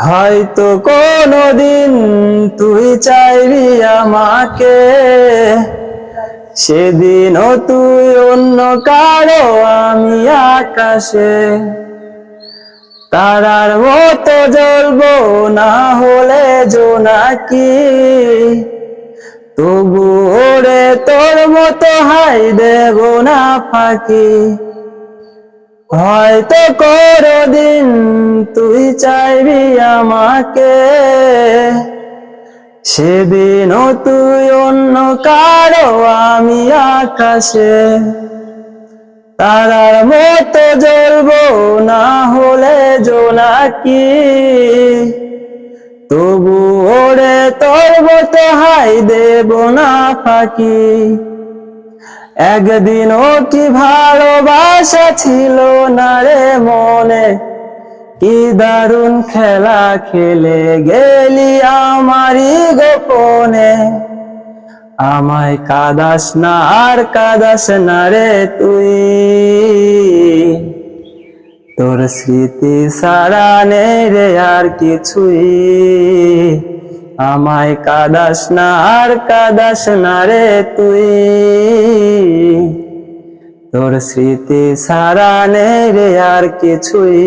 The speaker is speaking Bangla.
হয়তো কোনদিন তুই চাইবি আমাকে, সেদিনও তুই অন্য কারো আমি আকাশে। তারার মতো জ্বলবো না হলে জোনাকি, তবু ওরে তোর মতো হাই দেব না ফাঁকি। হয়তো কোনদিন তুই চাইবি আমাকে, সেদিনও তুই অন্য কারো আমি আকাশে। তারার মতো জ্বলবো না হলে জোনাকি, তবু ওরে তোর মতো হাই দেব না ফাঁকি। একদিনও কি ভালোবাসা ছিল না রে মনে, কি দারুণ খেলা খেলে গেলি আমারই গোপনে। আমায় কাঁদাস না আর কাঁদাস না রে তুই, তোর স্মৃতি ছাড়া নেই রে আর কিছুই। আমায় কাঁদাস না আর কাঁদাস না রে তুই, তোর স্মৃতি ছাড়া নেই রে আর কিছুই।